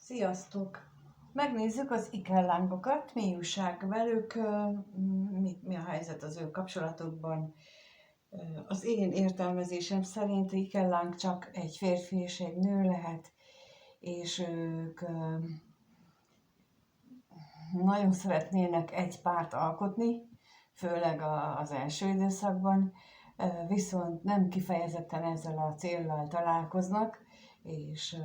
Sziasztok! Megnézzük az ikellángokat, mi újság velük, mi a helyzet az ő kapcsolatukban. Az én értelmezésem szerint ikelláng csak egy férfi és egy nő lehet, és ők nagyon szeretnének egy párt alkotni, főleg az első időszakban, viszont nem kifejezetten ezzel a céllal találkoznak, és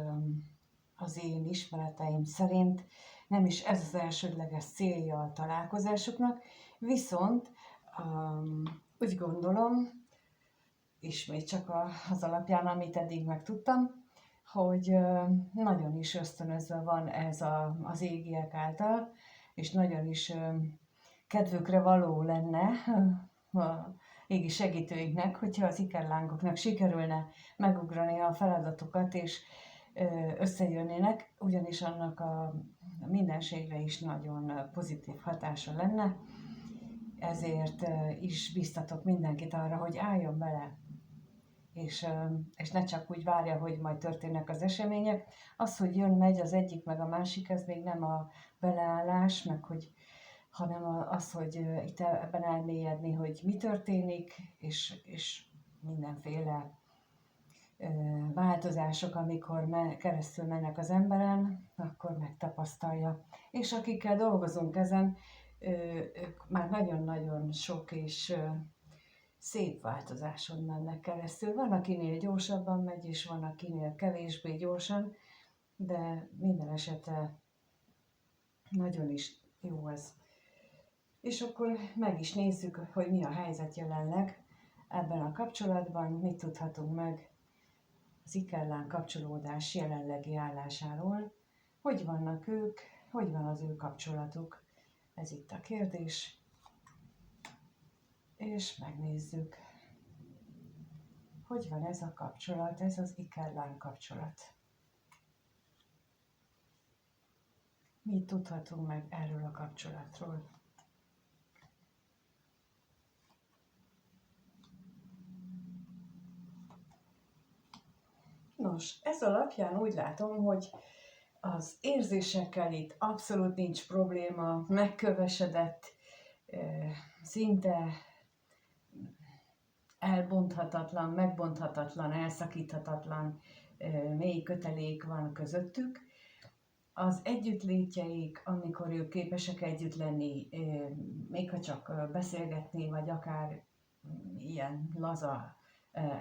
az én ismereteim szerint nem is ez az elsődleges célja a találkozásoknak, viszont úgy gondolom, ismét csak az alapján, amit eddig megtudtam, hogy nagyon is ösztönözve van ez az égiek által, és nagyon is kedvükre való lenne a égi segítőinknek, hogyha az ikerlángoknak sikerülne megugrani a feladatokat, és összejönnének, ugyanis annak a mindenségre is nagyon pozitív hatása lenne. Ezért is biztatok mindenkit arra, hogy álljon bele, és ne csak úgy várja, hogy majd történnek az események. Az, hogy jön-megy az egyik meg a másik, ez még nem a beleállás, hanem az, hogy itt ebben elmélyedni, hogy mi történik, és mindenféle változások, amikor keresztül mennek az emberen, akkor megtapasztalja. És akikkel dolgozunk ezen, ők már nagyon-nagyon sok és szép változáson mennek keresztül. Van, akinél gyorsabban megy, és van, akinél kevésbé gyorsan, de minden esetre nagyon is jó ez. És akkor meg is nézzük, hogy mi a helyzet jelenleg ebben a kapcsolatban, mit tudhatunk meg az ikelláng kapcsolódás jelenlegi állásáról, hogy vannak ők, hogy van az ő kapcsolatuk. Ez itt a kérdés. És megnézzük, hogy van ez a kapcsolat, ez az ikelláng kapcsolat. Mit tudhatunk meg erről a kapcsolatról? Nos, ez alapján úgy látom, hogy az érzésekkel itt abszolút nincs probléma, megkövesedett, szinte elbonthatatlan, megbonthatatlan, elszakíthatatlan mély kötelék van közöttük. Az együttlétjeik, amikor ők képesek együtt lenni, még ha csak beszélgetni, vagy akár ilyen laza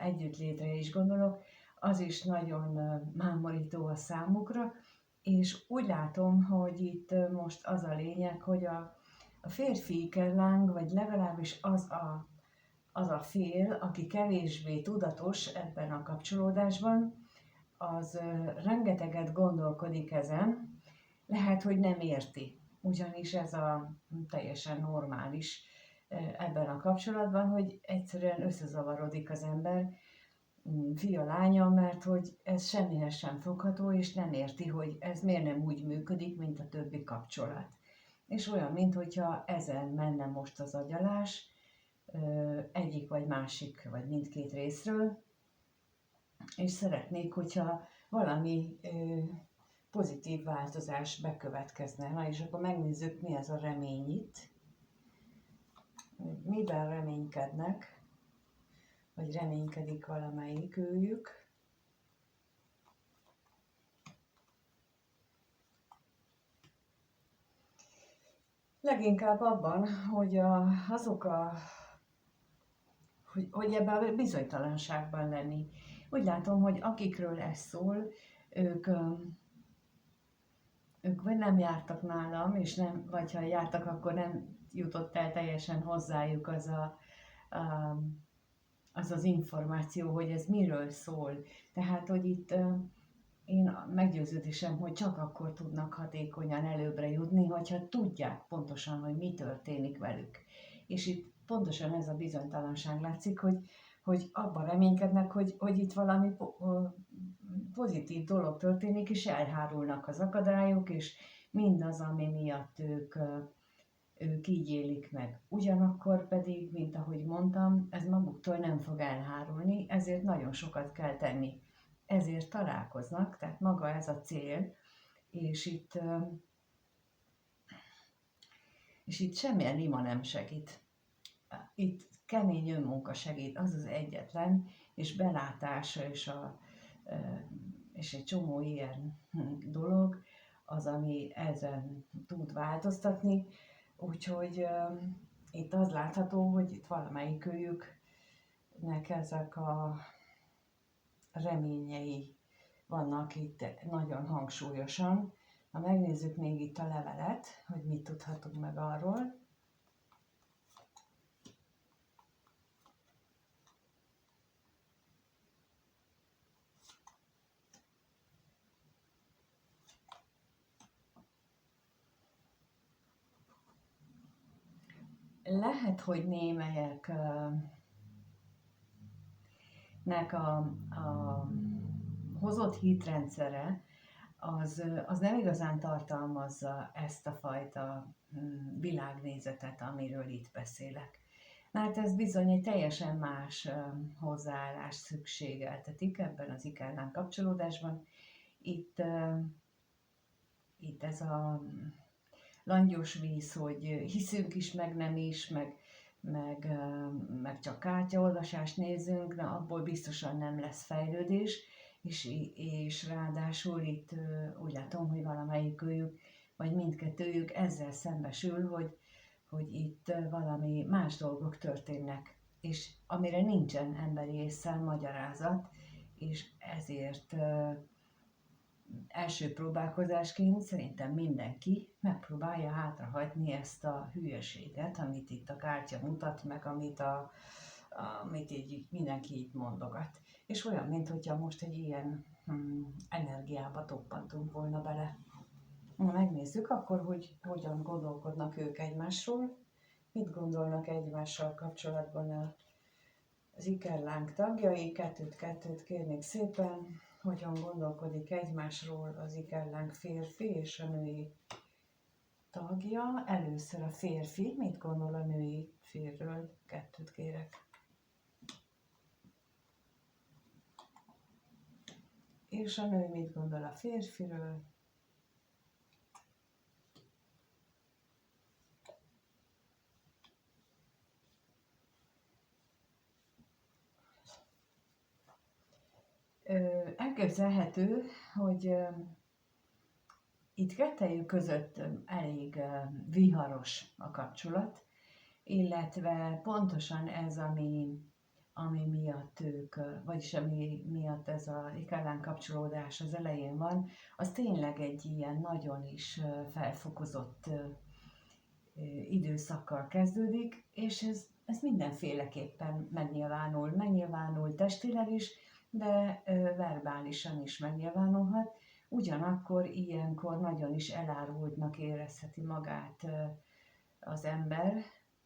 együttlétre is gondolok, az is nagyon mámorító a számukra, és úgy látom, hogy itt most az a lényeg, hogy a férfi ikerláng, vagy legalábbis az a fél, aki kevésbé tudatos ebben a kapcsolódásban, az rengeteget gondolkodik ezen, lehet, hogy nem érti, ugyanis ez a teljesen normális ebben a kapcsolatban, hogy egyszerűen összezavarodik az ember, fia-lánya, mert hogy ez semmihez sem fogható, és nem érti, hogy ez miért nem úgy működik, mint a többi kapcsolat. És olyan, mintha ezen menne most az agyalás, egyik vagy másik, vagy mindkét részről, és szeretnék, hogyha valami pozitív változás bekövetkezne. Na és akkor megnézzük, mi ez a remény itt. Miben reménykednek, vagy reménykedik valamelyik őjük. Leginkább abban, hogy hogy ebben a bizonytalanságban lenni. Úgy látom, hogy akikről ez szól, ők vagy nem jártak nálam, és nem, vagy ha jártak, akkor nem jutott el teljesen hozzájuk az információ, hogy ez miről szól. Tehát, hogy itt én meggyőződésem, hogy csak akkor tudnak hatékonyan előbbre jutni, hogyha tudják pontosan, hogy mi történik velük. És itt pontosan ez a bizonytalanság látszik, hogy abban reménykednek, hogy itt valami pozitív dolog történik, és elhárulnak az akadályok, és mindaz, ami miatt ők így élik meg. Ugyanakkor pedig, mint ahogy mondtam, ez maguktól nem fog elhárulni, ezért nagyon sokat kell tenni. Ezért találkoznak, tehát maga ez a cél, és itt semmilyen ima nem segít. Itt kemény önmunka segít, az az egyetlen, és belátás, és egy csomó ilyen dolog, az, ami ezen tud változtatni. Úgyhogy itt az látható, hogy itt valamelyikőjüknek ezek a reményei vannak itt nagyon hangsúlyosan. Ha megnézzük még itt a levelet, hogy mit tudhatunk meg arról. Lehet, hogy némelyeknek a hozott hitrendszere az nem igazán tartalmazza ezt a fajta világnézetet, amiről itt beszélek. Mert ez bizony egy teljesen más hozzáállást szükségeltetik ebben az ikellán kapcsolódásban. Itt ez a langyos víz, hogy hiszünk is, meg nem is, meg csak kártyaolvasást nézzünk, de abból biztosan nem lesz fejlődés, és ráadásul itt úgy látom, hogy valamelyikőjük, vagy mindkettőjük ezzel szembesül, hogy itt valami más dolgok történnek, és amire nincsen emberi ésszel magyarázat, és ezért első próbálkozásként szerintem mindenki megpróbálja hátrahagyni ezt a hülyeséget, amit itt a kártya mutat, meg amit így mindenki itt mondogat. És olyan, mintha most egy ilyen energiába toppantunk volna bele. Na, megnézzük akkor, hogy hogyan gondolkodnak ők egymásról, mit gondolnak egymással kapcsolatban az ikerlánk tagjai. Kettőt kérnék szépen, hogyan gondolkodik egymásról az ikerlánk férfi és a női tagja. Először a férfi, mit gondol a női férről? Kettőt kérek. És a nő mit gondol a férfiről? Elképzelhető, hogy itt kettejük között elég viharos a kapcsolat, illetve pontosan ez, ami miatt ők, vagyis ami miatt ez a ikellán kapcsolódás az elején van, az tényleg egy ilyen nagyon is felfokozott időszakkal kezdődik, és ez mindenféleképpen megnyilvánul testileg is, de verbálisan is megnyilvánulhat. Ugyanakkor ilyenkor nagyon is elárultnak érezheti magát az ember,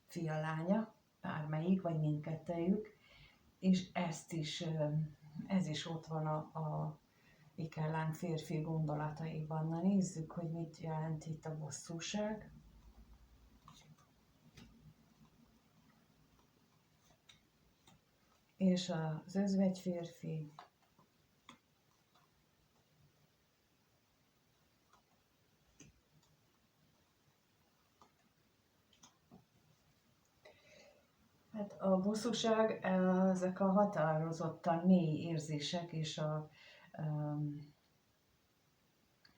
fia, lánya, bármelyik, vagy mindkettejük, és ez is ott van a ikellán férfi gondolataiban. Na, nézzük, hogy mit jelent itt a bosszúság. És az özvegy férfi. Hát a bosszúság, ezek a határozottan mély érzések, és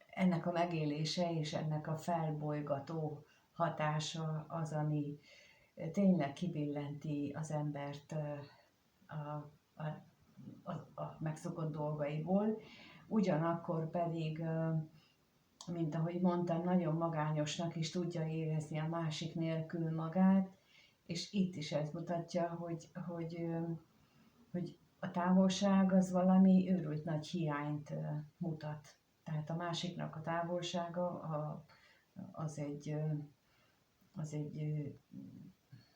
ennek a megélése és ennek a felbolygató hatása az, ami tényleg kibillenti az embert a megszokott dolgaiból. Ugyanakkor pedig, mint ahogy mondtam, nagyon magányosnak is tudja érezni a másik nélkül magát, és itt is ez mutatja, hogy a távolság az valami őrült nagy hiányt mutat. Tehát a másiknak a távolsága az egy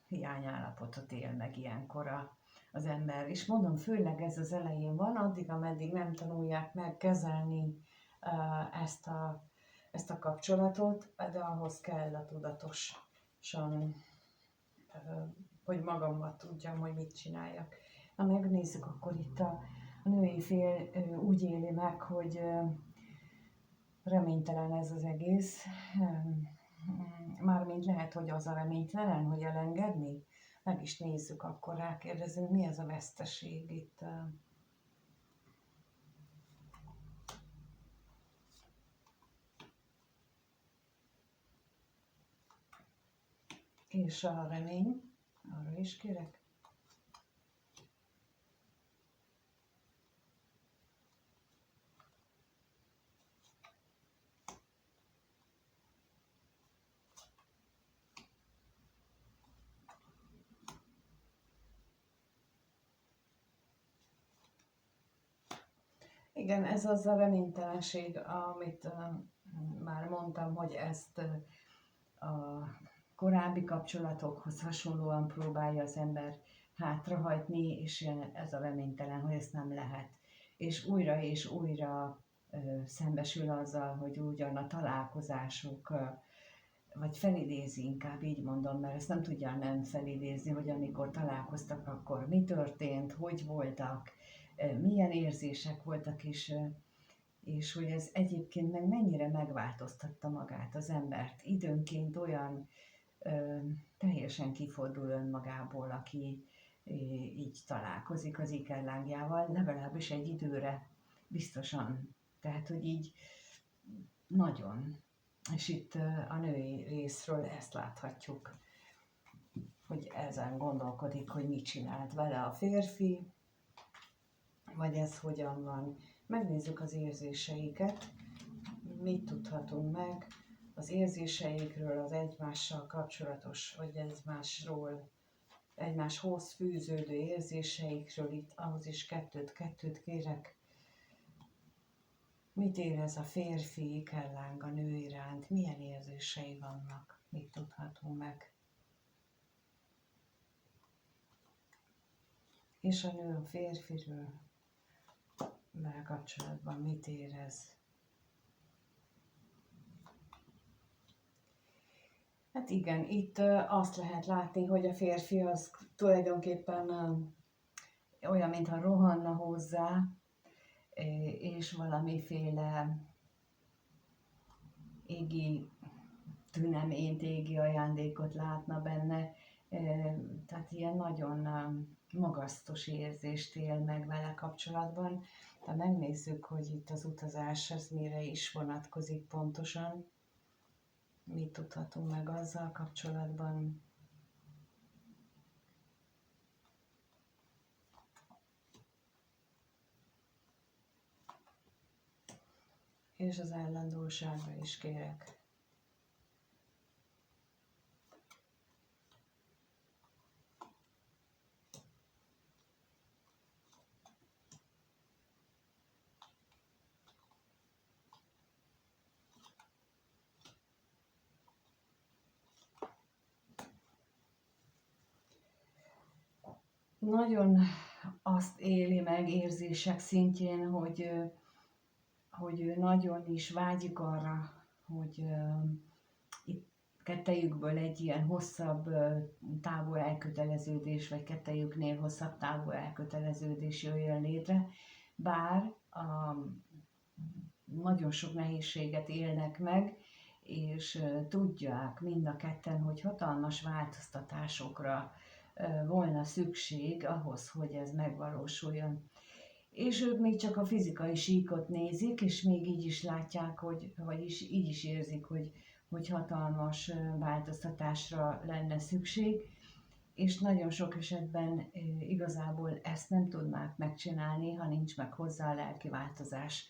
hiányállapotot él meg ilyenkor az ember. És mondom, főleg ez az elején van, addig, ameddig nem tanulják meg kezelni ezt a kapcsolatot, de ahhoz kell a tudatosan, hogy magammal tudjam, hogy mit csináljak. Na, megnézzük, akkor itt a női fél úgy éli meg, hogy reménytelen ez az egész. Mármint lehet, hogy az a reménytelen, hogy elengedni. Meg is nézzük, akkor rákérdezünk, mi ez a veszteség itt. És a remény, arra is kérek. Igen, ez az a reménytelenség, amit már mondtam, hogy ezt a korábbi kapcsolatokhoz hasonlóan próbálja az ember hátrahagyni, és ez a reménytelen, hogy ezt nem lehet. És újra szembesül azzal, hogy ugyan a találkozások, vagy felidézi, inkább így mondom, mert ezt nem tudja nem felidézni, hogy amikor találkoztak, akkor mi történt, hogy voltak, milyen érzések voltak, és hogy ez egyébként meg mennyire megváltoztatta magát az embert. Időnként olyan teljesen kifordul önmagából, aki így találkozik az ikerlángjával, legalábbis egy időre biztosan. Tehát, hogy így nagyon. És itt a női részről ezt láthatjuk, hogy ezen gondolkodik, hogy mit csinált vele a férfi, vagy ez hogyan van. Megnézzük az érzéseiket, mit tudhatunk meg az érzéseikről, az egymással kapcsolatos, vagy egymáshoz fűződő érzéseikről. Itt ahhoz is kettőt kérek. Mit érez a férfi ikerláng a nő iránt? Milyen érzései vannak? Mit tudhatunk meg? És a nő a férfiről vele kapcsolatban mit érez? Hát igen, itt azt lehet látni, hogy a férfi az tulajdonképpen olyan, mintha rohanna hozzá, és valamiféle égi tüneményt, égi ajándékot látna benne, tehát ilyen nagyon magasztos érzést él meg vele kapcsolatban. Ha megnézzük, hogy itt az utazás az mire is vonatkozik pontosan, mit tudhatunk meg azzal kapcsolatban. És az állandóságra is kérek. Nagyon azt éli meg érzések szintjén, hogy ő nagyon is vágyik arra, hogy itt kettejükből egy ilyen hosszabb távú elköteleződés, vagy kettejüknél hosszabb távú elköteleződés jöjjön létre, bár nagyon sok nehézséget élnek meg, és tudják mind a ketten, hogy hatalmas változtatásokra volna szükség ahhoz, hogy ez megvalósuljon. És ők még csak a fizikai síkot nézik, és még így is látják, vagyis így is érzik, hogy hatalmas változtatásra lenne szükség, és nagyon sok esetben igazából ezt nem tudnák megcsinálni, ha nincs meg hozzá a lelki változás.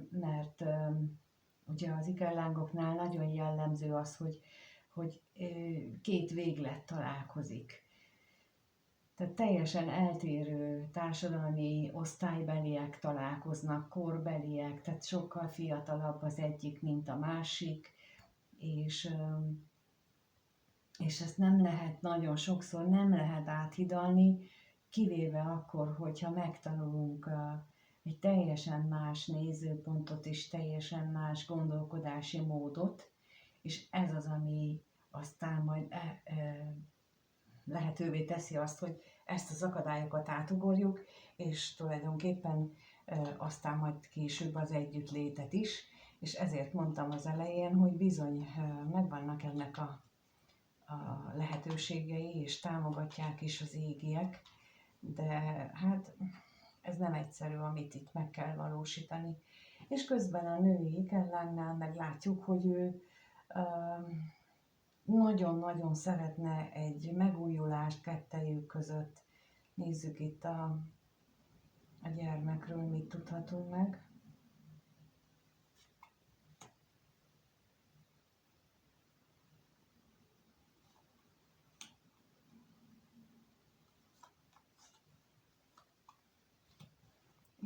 Mert ugye az ikerlángoknál nagyon jellemző az, hogy két véglet találkozik. Tehát teljesen eltérő társadalmi osztálybeliek találkoznak, korbeliek, tehát sokkal fiatalabb az egyik, mint a másik, és ezt nem lehet, nagyon sokszor nem lehet áthidalni, kivéve akkor, hogyha megtanulunk egy teljesen más nézőpontot és teljesen más gondolkodási módot, és ez az, ami aztán majd lehetővé teszi azt, hogy ezt az akadályokat átugorjuk, és tulajdonképpen aztán majd később az együttlétet is, És ezért mondtam az elején, hogy bizony megvannak ennek a lehetőségei, és támogatják is az égiek, de hát ez nem egyszerű, amit itt meg kell valósítani. És közben a női ikellennel meglátjuk, hogy ő nagyon-nagyon szeretne egy megújulást kettejük között. Nézzük itt a gyermekről, mit tudhatunk meg.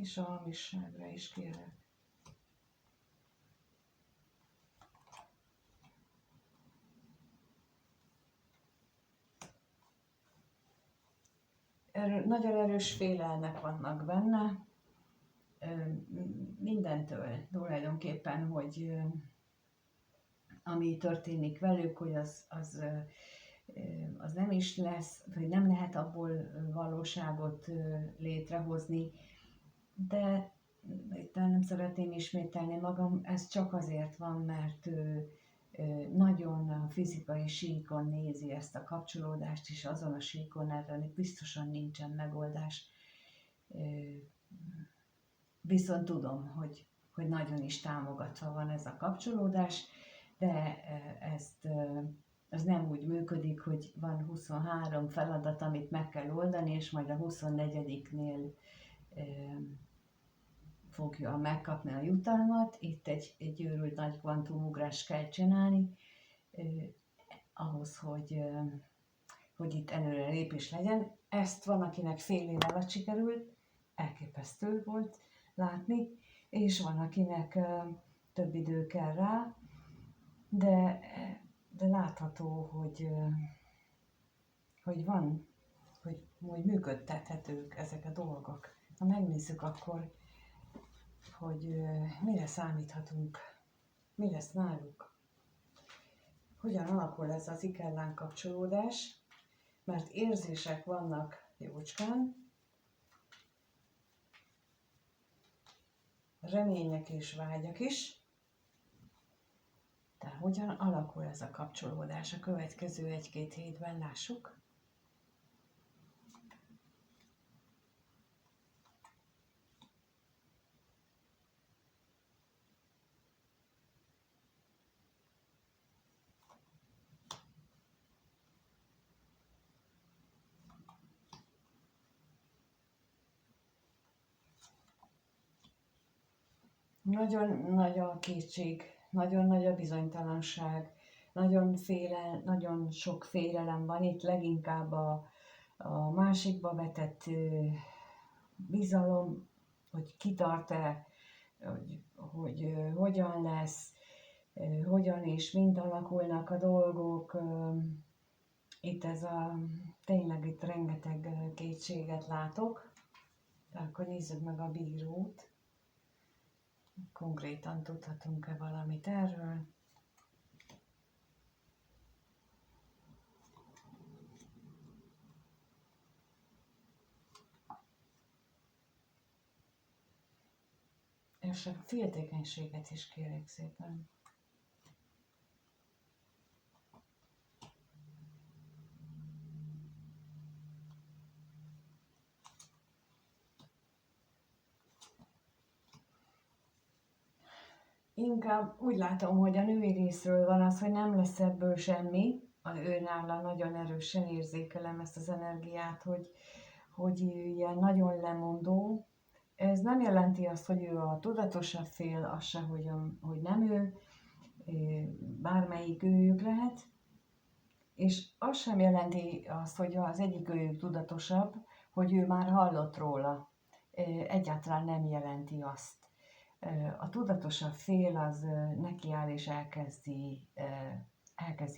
És a hamisságra is kérlek. Nagyon erős félelmek vannak benne, mindentől tulajdonképpen, hogy ami történik velük, hogy az nem is lesz, vagy nem lehet abból valóságot létrehozni, de itt nem szeretném ismételni magam, ez csak azért van, mert ő nagyon fizikai síkon nézi ezt a kapcsolódást, és azon a síkon erre biztosan nincsen megoldás. Viszont tudom, hogy nagyon is támogatva van ez a kapcsolódás, de ez nem úgy működik, hogy van 23 feladat, amit meg kell oldani, és majd a 24-nél fogja megkapni a jutalmat. Itt egy őrült nagy kvantumugrást kell csinálni, ahhoz, hogy itt előre lépés legyen. Ezt van, akinek fél év alatt sikerült, elképesztő volt látni, és van, akinek több idő kell rá, de látható, hogy van, hogy működtethetők ezek a dolgok. Ha megnézzük akkor, hogy mire számíthatunk, mi lesz náluk, hogyan alakul ez az ikellán kapcsolódás, mert érzések vannak jócskán, remények és vágyak is, de hogyan alakul ez a kapcsolódás a következő 1-2 hétben, lássuk. Nagyon nagy a kétség, nagyon nagy a bizonytalanság, nagyon sok félelem van itt, leginkább a másikba vetett bizalom, hogy kitart-e, hogy hogyan lesz, hogyan és mind alakulnak a dolgok. Itt tényleg itt rengeteg kétséget látok. De akkor nézzük meg a bírót. Konkrétan tudhatunk-e valamit erről? És a féltékenységet is kérek szépen. Inkább úgy látom, hogy a női részről van az, hogy nem lesz ebből semmi. Őnála nagyon erősen érzékelem ezt az energiát, hogy ilyen nagyon lemondó. Ez nem jelenti azt, hogy ő a tudatosabb fél, az se, hogy nem ő, bármelyik őjük lehet. És az sem jelenti azt, hogy az egyik őjük tudatosabb, hogy ő már hallott róla. Egyáltalán nem jelenti azt. A tudatosabb fél az nekiáll és elkezdi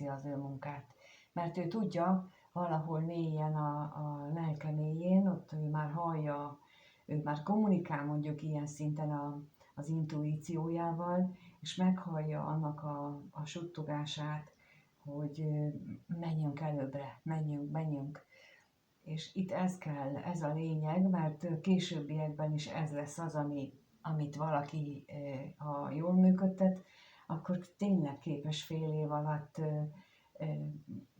az ő munkát. Mert ő tudja, valahol mélyen a lelke mélyén, ott ő már hallja, ő már kommunikál mondjuk ilyen szinten az intuíciójával, és meghallja annak a suttogását, hogy menjünk előbbre, menjünk. És itt ez kell, ez a lényeg, mert későbbiekben is ez lesz az, amit valaki, ha jól működtet, akkor tényleg képes fél év alatt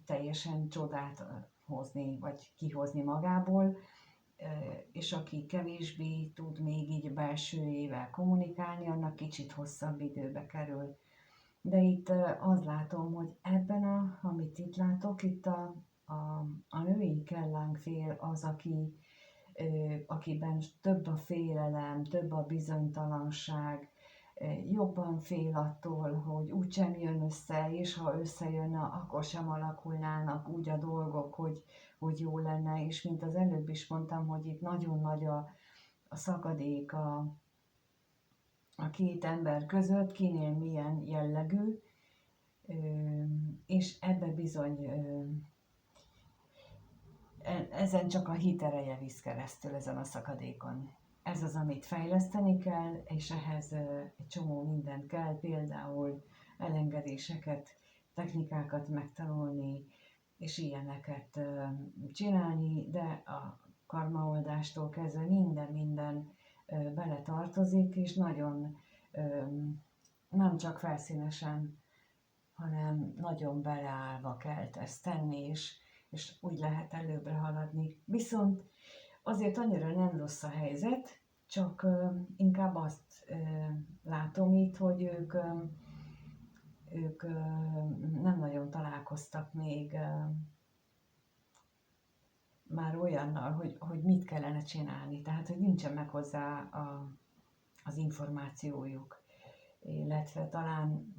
teljesen csodát hozni, vagy kihozni magából, és aki kevésbé tud még így belsőjével kommunikálni, annak kicsit hosszabb időbe kerül. De itt azt látom, hogy ebben, amit itt látok, itt a női kellánkfél az, akiben több a félelem, több a bizonytalanság, jobban fél attól, hogy úgysem jön össze, és ha összejönne, akkor sem alakulnának úgy a dolgok, hogy jó lenne, és mint az előbb is mondtam, hogy itt nagyon nagy a szakadék a két ember között, kinél milyen jellegű, és ebbe bizony ezen csak a hit ereje visz keresztül, ezen a szakadékon. Ez az, amit fejleszteni kell, és ehhez egy csomó mindent kell, például elengedéseket, technikákat megtanulni, és ilyeneket csinálni, de a karmaoldástól kezdve minden bele tartozik, és nagyon nem csak felszínesen, hanem nagyon beleállva kell ezt tenni, és úgy lehet előbbre haladni. Viszont azért annyira nem rossz a helyzet, csak inkább azt látom itt, hogy ők nem nagyon találkoztak még már olyannal, hogy mit kellene csinálni. Tehát, hogy nincsen meg hozzá az információjuk, illetve talán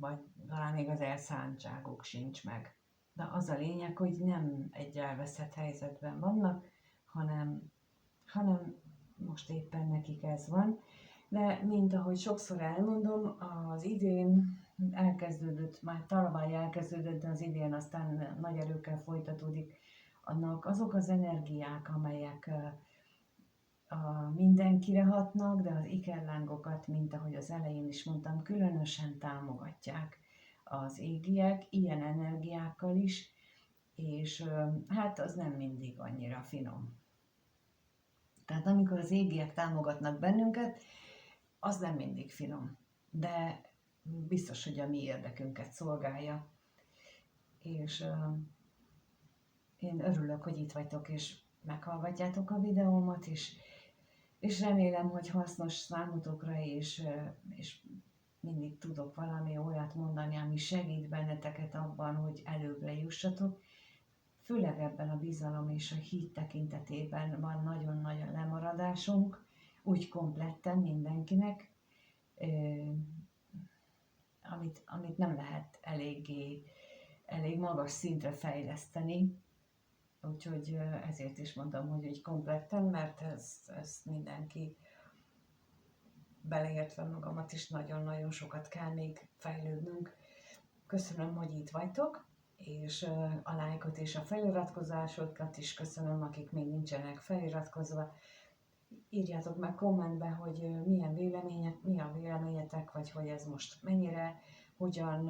még az elszántságuk sincs meg. De az a lényeg, hogy nem egy elveszett helyzetben vannak, hanem most éppen nekik ez van. De mint ahogy sokszor elmondom, az idén elkezdődött, már tavaly elkezdődött, de az idén aztán nagy erőkkel folytatódik, annak azok az energiák, amelyek mindenkire hatnak, de az ikerlángokat, mint ahogy az elején is mondtam, különösen támogatják az égiek, ilyen energiákkal is, és hát az nem mindig annyira finom. Tehát amikor az égiek támogatnak bennünket, az nem mindig finom, de biztos, hogy a mi érdekünket szolgálja. És én örülök, hogy itt vagytok, és meghallgatjátok a videómat, és remélem, hogy hasznos számotokra, és mindig tudok valami olyat mondani, ami segít benneteket abban, hogy előbbre jussatok. Főleg ebben a bizalom és a hit tekintetében van nagyon-nagyon lemaradásunk, úgy kompletten mindenkinek, amit nem lehet elég magas szintre fejleszteni. Úgyhogy ezért is mondom, hogy úgy kompletten, mert ez mindenki, beleértve magamat is, nagyon-nagyon sokat kell még fejlődnünk. Köszönöm, hogy itt vagytok, és a lájkot és a feliratkozásokat is köszönöm, akik még nincsenek feliratkozva. Írjátok meg kommentbe, hogy mi a véleményetek, vagy hogy ez most hogyan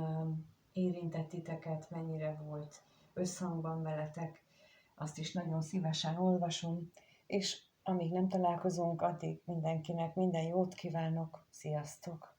érintett titeket, mennyire volt összhangban veletek. Azt is nagyon szívesen olvasom, és amíg nem találkozunk, addig mindenkinek minden jót kívánok, sziasztok!